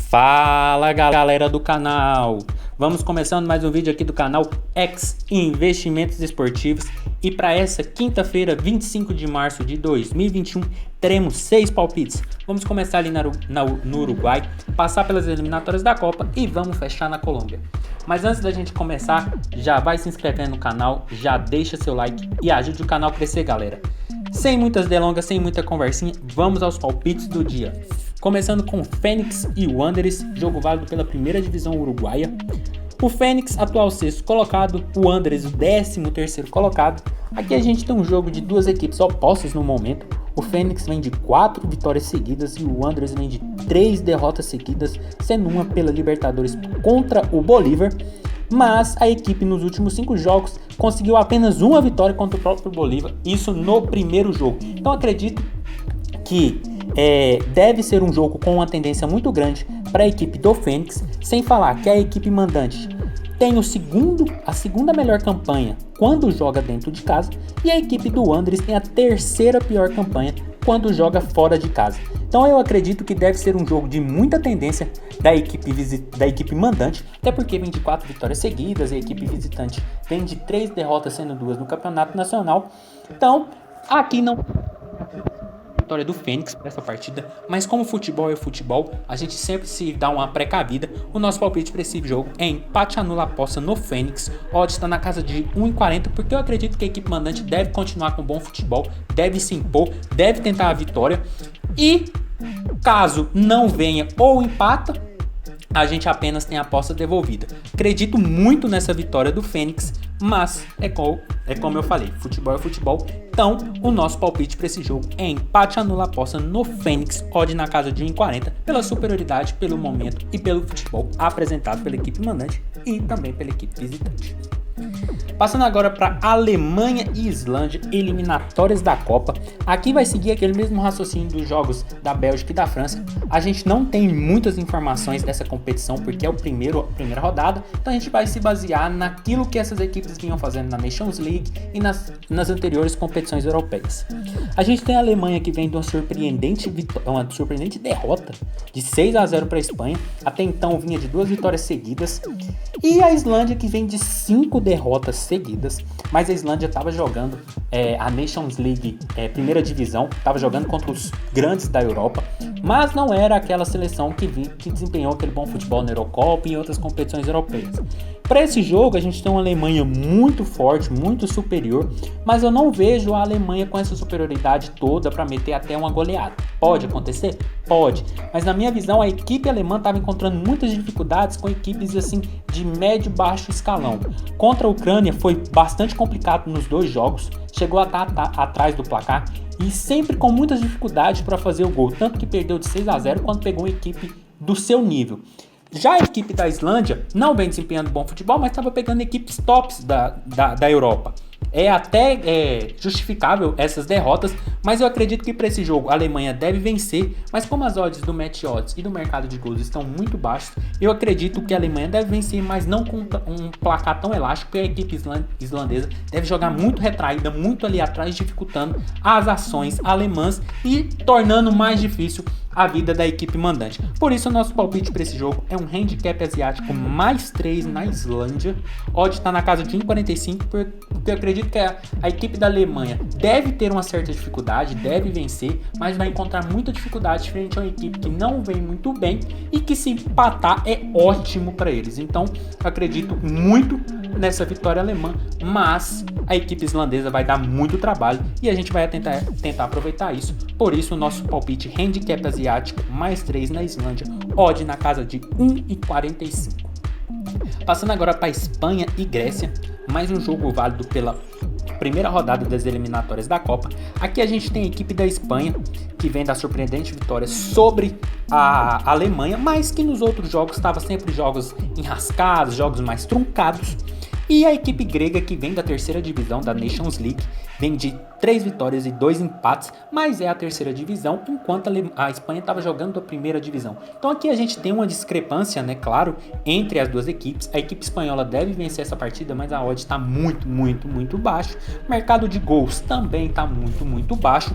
Fala galera do canal, vamos começando mais um vídeo aqui do canal X Investimentos Esportivos e para essa quinta-feira, 25 de março de 2021, teremos 6 palpites. Vamos começar ali no Uruguai, passar pelas eliminatórias da Copa e vamos fechar na Colômbia. Mas antes da gente começar, já vai se inscrevendo no canal, já deixa seu like e ajude o canal a crescer, galera. Sem muitas delongas, sem muita conversinha, vamos aos palpites do dia. Começando com Fênix e Wanderers, jogo válido pela primeira divisão uruguaia. O Fênix, atual sexto colocado, o Wanderers, o 13º colocado. Aqui a gente tem um jogo de duas equipes opostas no momento. O Fênix vem de 4 vitórias seguidas e o Wanderers vem de 3 derrotas seguidas, sendo uma pela Libertadores contra o Bolívar. Mas a equipe nos últimos 5 jogos conseguiu apenas uma vitória contra o próprio Bolívar, isso no primeiro jogo. Então acredito que deve ser um jogo com uma tendência muito grande para a equipe do Fênix, sem falar que a equipe mandante tem a segunda melhor campanha quando joga dentro de casa e a equipe do Wanderers tem a terceira pior campanha quando joga fora de casa. Então eu acredito que deve ser um jogo de muita tendência da equipe mandante, até porque vem de 4 vitórias seguidas e a equipe visitante vem de 3 derrotas, sendo 2 no Campeonato Nacional. Então aqui não vitória do Fênix para essa partida, mas como futebol é futebol, a gente sempre se dá uma precavida. O nosso palpite para esse jogo é empate anula aposta no Fênix. Odd está na casa de 1,40, porque eu acredito que a equipe mandante deve continuar com bom futebol, deve se impor, deve tentar a vitória e caso não venha ou empata, a gente apenas tem a aposta devolvida. Acredito muito nessa vitória do Fênix, mas é como eu falei, futebol é futebol. Então, o nosso palpite para esse jogo é empate anula aposta no Fênix, odd na casa de 1,40, pela superioridade, pelo momento e pelo futebol apresentado pela equipe mandante e também pela equipe visitante. Passando agora para Alemanha e Islândia, eliminatórias da Copa. Aqui vai seguir aquele mesmo raciocínio dos jogos da Bélgica e da França. A gente não tem muitas informações dessa competição porque é a primeira rodada, então a gente vai se basear naquilo que essas equipes vinham fazendo na Nations League e nas anteriores competições europeias. A gente tem a Alemanha que vem de uma surpreendente derrota de 6-0 para a Espanha, até então vinha de 2 vitórias seguidas, e a Islândia que vem de 5 derrotas seguidas, mas a Islândia estava jogando a Nations League primeira divisão, estava jogando contra os grandes da Europa, mas não era aquela seleção que desempenhou aquele bom futebol na Eurocopa e em outras competições europeias. Para esse jogo a gente tem uma Alemanha muito forte, muito superior, mas eu não vejo a Alemanha com essa superioridade toda para meter até uma goleada. Pode acontecer? Pode, mas na minha visão a equipe alemã estava encontrando muitas dificuldades com equipes assim de médio e baixo escalão. Contra a Ucrânia foi bastante complicado nos 2 jogos, chegou a estar atrás do placar e sempre com muitas dificuldades para fazer o gol, tanto que perdeu de 6-0 quando pegou uma equipe do seu nível. Já a equipe da Islândia não vem desempenhando bom futebol, mas estava pegando equipes tops da Europa. É até justificável essas derrotas, mas eu acredito que para esse jogo a Alemanha deve vencer, mas como as odds do Match Odds e do mercado de gols estão muito baixas, eu acredito que a Alemanha deve vencer, mas não com um placar tão elástico, porque a equipe islandesa deve jogar muito retraída, muito ali atrás, dificultando as ações alemãs e tornando mais difícil a vida da equipe mandante. Por isso o nosso palpite para esse jogo é um handicap asiático mais 3 na Islândia. Odd está na casa de 1,45, porque eu acredito que a equipe da Alemanha deve ter uma certa dificuldade, deve vencer, mas vai encontrar muita dificuldade frente a uma equipe que não vem muito bem e que se empatar é ótimo para eles. Então eu acredito muito nessa vitória alemã, mas a equipe islandesa vai dar muito trabalho e a gente vai tentar aproveitar isso. Por isso o nosso palpite handicap asiático mais 3 na Islândia, odd na casa de 1,45. Passando agora para Espanha e Grécia, mais um jogo válido pela primeira rodada das eliminatórias da Copa. Aqui a gente tem a equipe da Espanha que vem da surpreendente vitória sobre a Alemanha, mas que nos outros jogos estava sempre jogos enrascados, jogos mais truncados. E a equipe grega que vem da terceira divisão da Nations League vem de 3 vitórias e 2 empates, mas é a terceira divisão, enquanto a Espanha estava jogando a primeira divisão. Então aqui a gente tem uma discrepância, né, claro, entre as duas equipes. A equipe espanhola deve vencer essa partida, mas a odd está muito baixo. O mercado de gols também está muito baixo.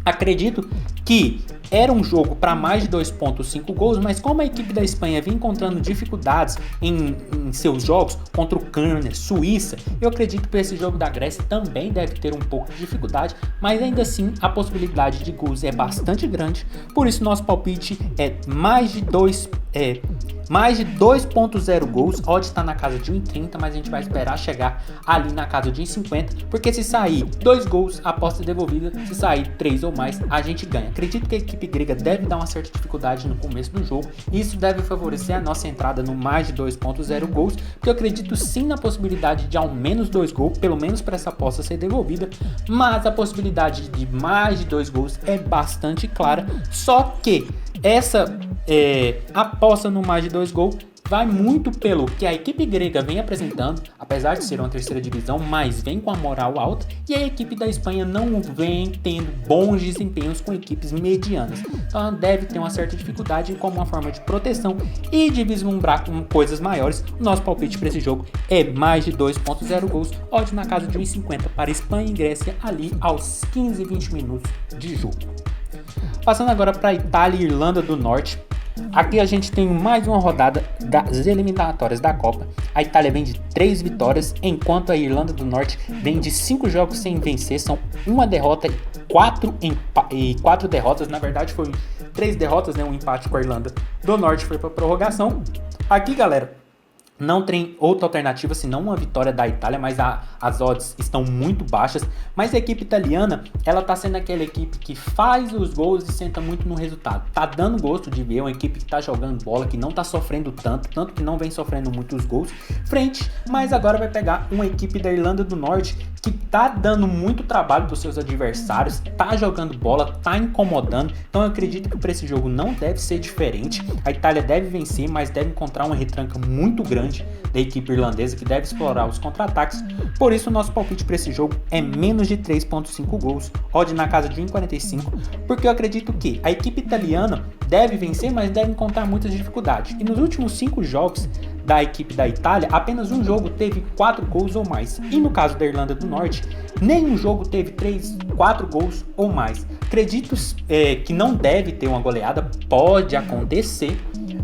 Acredito que era um jogo para mais de 2.5 gols, mas como a equipe da Espanha vem encontrando dificuldades em seus jogos contra o Canner, Suíça, eu acredito que esse jogo da Grécia também deve ter um pouco de dificuldade, mas ainda assim a possibilidade de gols é bastante grande, por isso nosso palpite é mais de 2.0 gols. Odd está na casa de 1,30, mas a gente vai esperar chegar ali na casa de 1,50, porque se sair 2 gols, a aposta é devolvida, se sair 3 ou mais, a gente ganha. Acredito que a equipe grega deve dar uma certa dificuldade no começo do jogo, e isso deve favorecer a nossa entrada no mais de 2.0 gols, porque eu acredito sim na possibilidade de ao menos 2 gols, pelo menos para essa aposta ser devolvida, mas a possibilidade de mais de 2 gols é bastante clara, só que essa aposta no mais de 2 gols vai muito pelo que a equipe grega vem apresentando, apesar de ser uma terceira divisão, mas vem com a moral alta, e a equipe da Espanha não vem tendo bons desempenhos com equipes medianas. Então ela deve ter uma certa dificuldade como uma forma de proteção e de vislumbrar com coisas maiores. O nosso palpite para esse jogo é mais de 2.0 gols, odd na casa de 1,50 para Espanha e Grécia ali aos 15-20 minutos de jogo. Passando agora para Itália e Irlanda do Norte. Aqui a gente tem mais uma rodada das eliminatórias da Copa. A Itália vem de 3 vitórias, enquanto a Irlanda do Norte vem de 5 jogos sem vencer. São uma derrota e 4 derrotas. Na verdade foi 3 derrotas, né? Um empate com a Irlanda do Norte foi para prorrogação. Aqui, galera, não tem outra alternativa senão uma vitória da Itália, mas as odds estão muito baixas. Mas a equipe italiana, ela tá sendo aquela equipe que faz os gols e senta muito no resultado. Tá dando gosto de ver uma equipe que tá jogando bola, que não tá sofrendo tanto que não vem sofrendo muitos gols frente, mas agora vai pegar uma equipe da Irlanda do Norte que tá dando muito trabalho pros seus adversários, tá jogando bola, tá incomodando. Então eu acredito que para esse jogo não deve ser diferente. A Itália deve vencer, mas deve encontrar uma retranca muito grande da equipe irlandesa, que deve explorar os contra-ataques. Por isso o nosso palpite para esse jogo é menos de 3.5 gols, odd na casa de 1,45, porque eu acredito que a equipe italiana deve vencer, mas deve encontrar muitas dificuldades. E nos últimos 5 jogos da equipe da Itália, apenas um jogo teve 4 gols ou mais. E no caso da Irlanda do Norte, nenhum jogo teve 4 gols ou mais. Acredito que não deve ter uma goleada, pode acontecer,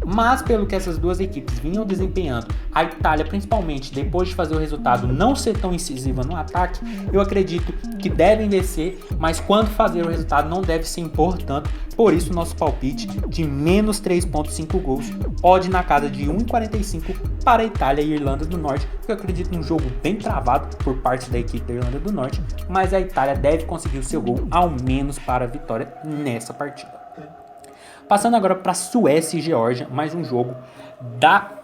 mas pelo que essas duas equipes vinham desempenhando, a Itália principalmente depois de fazer o resultado não ser tão incisiva no ataque, eu acredito que devem vencer, mas quando fazer o resultado não deve se impor tanto. Por isso nosso palpite de menos 3.5 gols, odd na casa de 1,45 para a Itália e Irlanda do Norte, porque eu acredito num jogo bem travado por parte da equipe da Irlanda do Norte, mas a Itália deve conseguir o seu gol ao menos para a vitória nessa partida. Passando agora para Suécia e Geórgia, mais um jogo da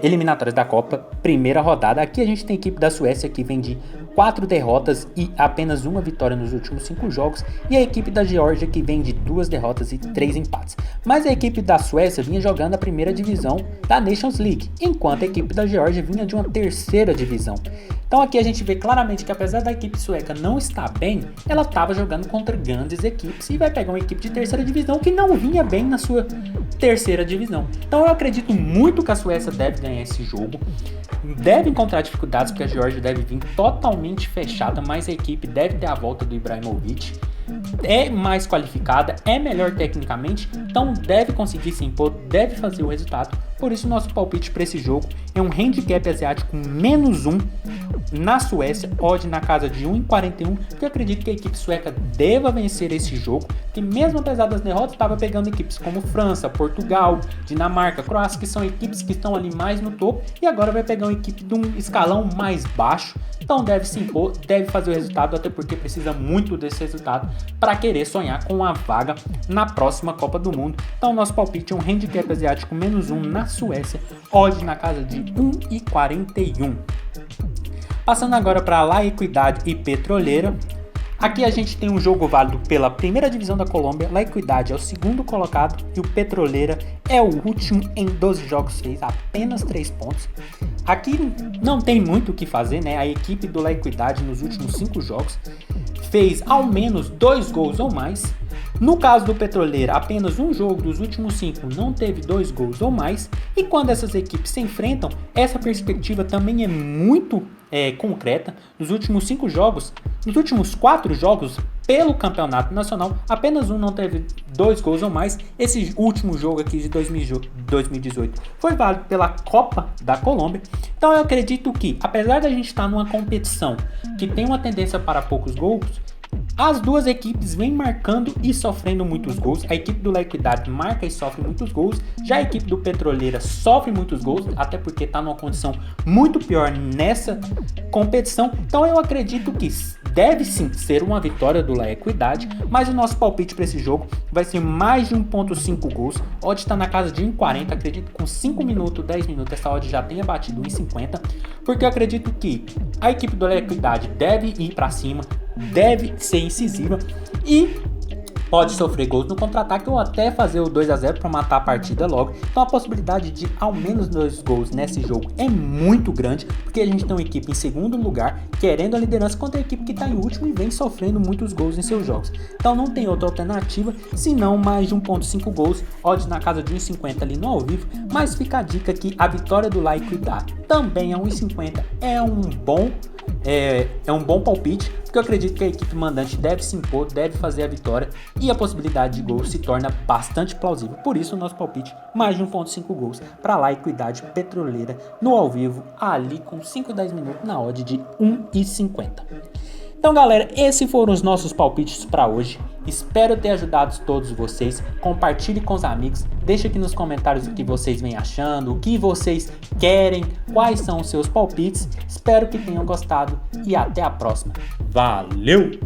eliminatórias da Copa, primeira rodada. Aqui a gente tem a equipe da Suécia que vem de 4 derrotas e apenas uma vitória nos últimos 5 jogos, e a equipe da Geórgia que vem de 2 derrotas e 3 empates. Mas a equipe da Suécia vinha jogando a primeira divisão da Nations League, enquanto a equipe da Geórgia vinha de uma terceira divisão. Então aqui a gente vê claramente que apesar da equipe sueca não estar bem, ela estava jogando contra grandes equipes e vai pegar uma equipe de terceira divisão que não vinha bem na sua terceira divisão. Então eu acredito muito que a Suécia deve ganhar esse jogo, deve encontrar dificuldades porque a Geórgia deve vir totalmente fechada, mas a equipe deve ter a volta do Ibrahimovic, é mais qualificada, é melhor tecnicamente, então deve conseguir se impor, deve fazer o resultado. Por isso nosso palpite para esse jogo é um handicap asiático menos 1 na Suécia, odd na casa de 1,41, porque eu acredito que a equipe sueca deva vencer esse jogo, que mesmo apesar das derrotas estava pegando equipes como França, Portugal, Dinamarca, Croácia, que são equipes que estão ali mais no topo, e agora vai pegar uma equipe de um escalão mais baixo, então deve se impor, deve fazer o resultado, até porque precisa muito desse resultado para querer sonhar com a vaga na próxima Copa do Mundo. Então nosso palpite é um handicap asiático menos 1 na Suécia, odd na casa de 1,41. Passando agora para La Equidad e Petroleira. Aqui a gente tem um jogo válido pela primeira divisão da Colômbia. La Equidad é o segundo colocado e o Petroleira é o último. Em 12 jogos fez apenas 3 pontos. aqui não tem muito o que fazer, né? A equipe do La Equidade nos últimos 5 jogos fez ao menos 2 gols ou mais. No caso do Petroleira, apenas um jogo dos últimos 5 não teve 2 gols ou mais. E quando essas equipes se enfrentam, essa perspectiva também é muito concreta. Nos últimos 5 jogos, nos últimos 4 jogos pelo Campeonato Nacional, apenas um não teve 2 gols ou mais. Esse último jogo aqui de 2018 foi válido pela Copa da Colômbia. Então eu acredito que, apesar da gente estar numa competição que tem uma tendência para poucos gols, as duas equipes vêm marcando e sofrendo muitos gols. A equipe do La Equidade marca e sofre muitos gols. Já a equipe do Petroleira sofre muitos gols, até porque está numa condição muito pior nessa competição. Então eu acredito que deve sim ser uma vitória do La Equidade, mas o nosso palpite para esse jogo vai ser mais de 1.5 gols. A odd está na casa de 1.40, acredito que com 5 minutos, 10 minutos essa odd já tenha batido 1.50, porque eu acredito que a equipe do La Equidade deve ir para cima, deve ser incisiva e pode sofrer gols no contra-ataque ou até fazer o 2-0 para matar a partida logo. Então a possibilidade de ao menos 2 gols nesse jogo é muito grande, porque a gente tem uma equipe em segundo lugar querendo a liderança contra a equipe que está em último e vem sofrendo muitos gols em seus jogos. Então não tem outra alternativa senão mais de 1.5 gols, odds na casa de 1.50 ali no ao vivo, mas fica a dica que a vitória do La Equidade também é 1.50, é um bom palpite, porque eu acredito que a equipe mandante deve se impor, deve fazer a vitória e a possibilidade de gol se torna bastante plausível. Por isso o nosso palpite, mais de 1.5 gols para La Equidade Petroleira no ao vivo, ali com 5 a 10 minutos na odd de 1,50. Então galera, esses foram os nossos palpites para hoje. Espero ter ajudado todos vocês. Compartilhe com os amigos. Deixe aqui nos comentários o que vocês vêm achando, o que vocês querem, quais são os seus palpites. Espero que tenham gostado e até a próxima. Valeu!